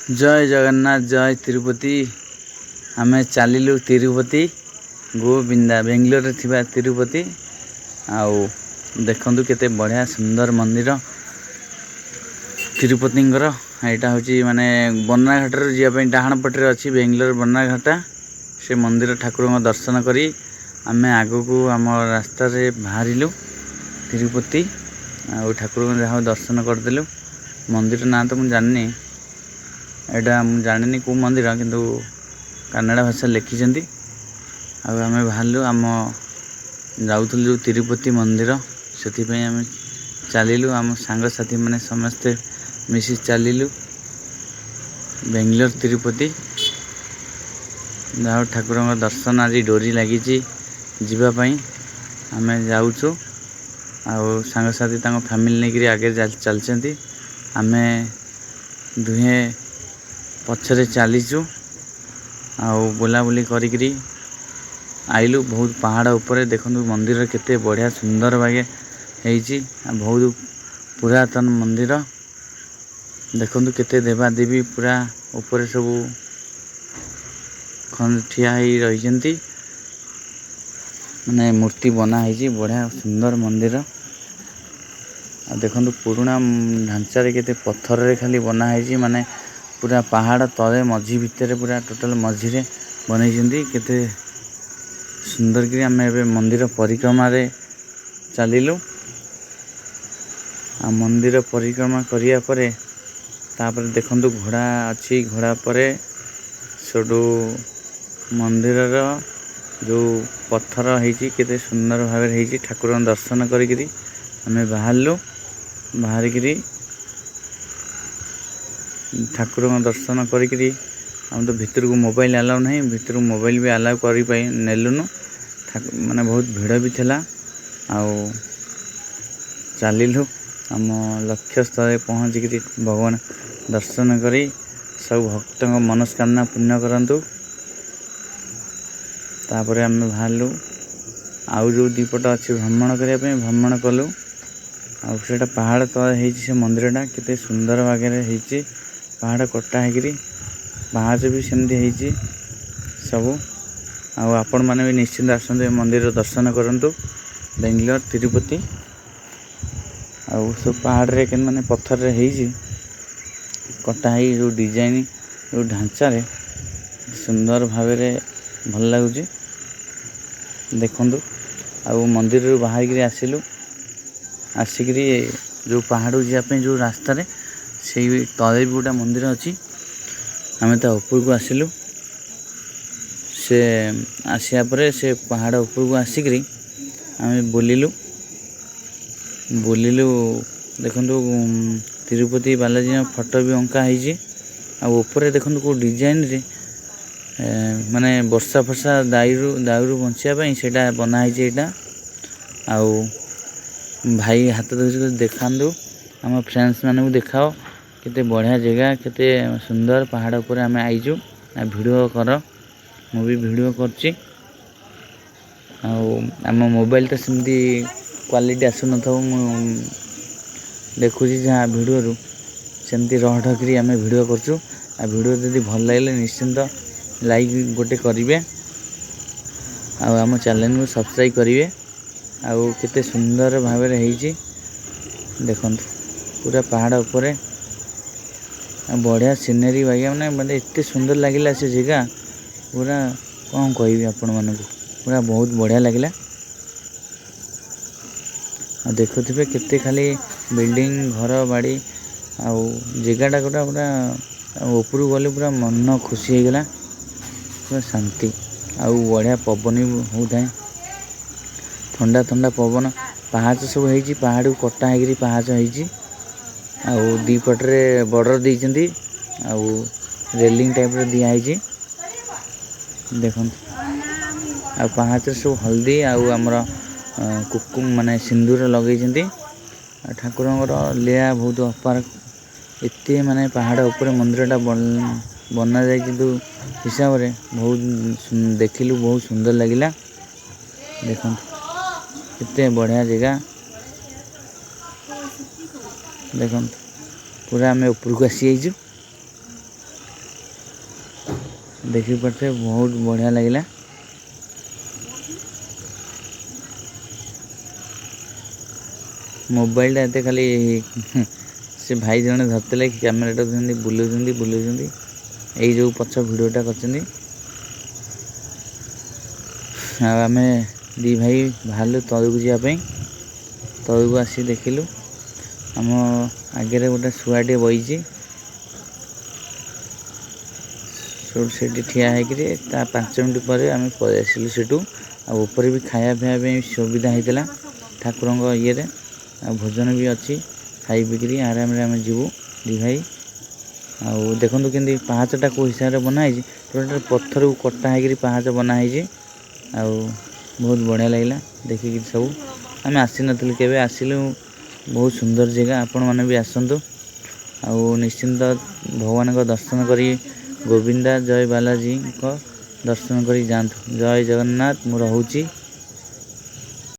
जय जगन्नाथ जय तिरुपति। आमे चलिलु तिरुपति गोविंदा बेंगलोर थिबा तिरुपति। आउ देखंतु केते बढ़िया सुंदर मंदिर तिरुपतिंगर। एटा होची माने बन्नाघाट रे जिया पे डाहाण पटरे अछि बेंगलोर बन्नाघाटा। से मंदिर ठाकुर दर्शन करी आमे आगो को आम रास्ता रे बाहरिलु तिरुपति। आ ठाकुर जहाँ दर्शन करदेलु। मंदिर ना तो मुझे जाननी, एटा मुझे जानी कौ मंदिर किंतु कन्नड़ भाषा लिखिं। आम बाहर आम जाऊल जो तिरुपति मंदिर से आम चलिलु आम सांगसाथी मैंने समस्ते मिसी चलिलु बेंगलोर तिरुपति। जहाँ ठाकुर दर्शन आज डोरी लगी जीवाई आम जाऊँ। आउ सांगसाथी फैमिली लेकर आगे चलते आम दुहे पछरे चलीचु। आउ बुलाबुली करी आइलु बहुत पहाड़ ऊपर देखु मंदिर केते बढ़िया सुंदर भागे होईची। बहुत पुरातन मंदिर देखु केते देवादेवी पूरा ऊपर सब ठिया रही माने मूर्ति बना है बढ़िया सुंदर मंदिर। देखु पुराना ढांचा केते पत्थर रे खाली बना है माने पूरा पहाड़ तले मझी भितर पूरा टोटल मझीरे बनई केते सुंदर कि आम ए मंदिर परिक्रमा रे चलिलु। आ मंदिर परिक्रमा करिया परे तापर देखंतु घोड़ा अच्छी घोड़ा परे सोडू मंदिर जो पत्थर होईची केते सुंदर भाव होईची। ठाकुर दर्शन करी आम बाहरलु बाहरिकी ठाकुर दर्शन करी हम तो भितर को मोबाइल अलाउ नहीं, भितर मोबाइल भी अलाउ करी नेलुनु माने बहुत भीड़ भी थिला। आउ चलिलु आम लक्ष्य स्थल पहुँचिक भगवान दर्शन करी सब भक्त मनस्कामना पूर्ण करंतु। तापर आम बाहरलु आउ जो दीपट अच्छी भ्रमण करने भ्रमण कलु। आउ सेटा पहाड़ तले होईची से मंदिरटा केते सुंदर भागे होईची। पहाड़ कटा है पाहाच भी सेमती होईची सब। आपण मैंने भी निश्चिंत आसतु मंदिर दर्शन करंतु बेंगलोर तिरुपति। आउ सब पहाड़ रे के माने पत्थर रे होईची कटा है जो डिजाइन जो ढांचा रे सुंदर भाव भल लगुच देखु। आउ मंदिर बाहर आसिलु आसिक जो पहाड़ जावाई जो रास्ता रे से तले भी गोटा मंदिर अच्छी। आम ता ऊपर को आसिलु से आसिया परे से पहाड़ ऊपर को आसिक आम बुलिलु देखु तिरुपति बालाजी फोटो भी अंका होईची। ऊपर देखु को डिजाइन रे माने वर्षा फर्षा दायु बचाई से बनाई। आउ भाई हाथ धोई देखा आम फ्रेंड्स मैंने भी देखाओ केते बढ़िया जगह केते सुंदर पहाड़ ऊपर आम आईचु। वीडियो कर मु भी वीडियो करची। आम मोबाइल तो सेमती क्वालिटी आसु न देखुची जहाँ वीडियो रु सेमती रह आम वीडियो करचु। आ वीडियो जदि भल लगे निश्चिंत लाइक गोटे करेंगे आम चैनल को सब्सक्राइब करेंगे। आउ केते सुंदर भाव देखु पूरा पहाड़ ऊपर बढ़िया सीनेरी भाई मैंने एत सुंदर लगिला से जगह पूरा कौन कहि आपण मानक पूरा बहुत बढ़िया लगिला। देखुथे केते खाली बिल्डिंग घर बाड़ी आउ जगहटा गोटा पूरा ऊपर गले पूरा मन खुशी हो गला पूरा शांति। आउ बढ़िया पवन भी होता है ठंडा ठंडा पवन। पहाच सब होईची पहाड़ को कटा है पहाच होईची। आउ दी पटरे बॉर्डर देइचंती आउ रेलिंग टाइप रे दिया है देखो। आ पहाच सब हल्दी आउ हमर कुकुम माने सिंदूर लगेइचंती। ठाकुर लीला बहुत अपार एते माने पहाड़ ऊपर मंदिरटा बना जाए हिसाब से बहुत देखिलु बहुत सुंदर लगिला। देखो कितने बढ़िया जगह देखो पूरा आम ऊपर को आसी जाइचु। देखी पारे बहुत बढ़िया लगिला। मोबाइल एते खाली से भाई जने धरते कैमेराटा बुलाऊँ यही जो पछ भिडटा कर आम दी भाई बाहर तलू जावाई तलू आसी देखिलु आम आगे गोटे शुआटे बही से ठिया होकर 5 मिनट पर आम पलि आसिलु सेठू आपर भी खाया पीवा सुविधा होता ठाकुर ये भोजन भी अच्छी खाई पिकरी आराम आम जीवु दी भाई। आउ देखु केमती पाहाचटा कौ हिसाब से बनाई टोटाल पत्थर को कटा होकर पाहाच बनाई बहुत बढ़िया लगिला देखिक सब आम आसी नथिलु केबे आसिलु बहुत सुंदर जगह आपण मैंने भी आसतु आउ निश्चिंत भगवान का दर्शन करी गोविंदा जय बालाजी को दर्शन करी जातु। जय जगन्नाथ मु रहूची।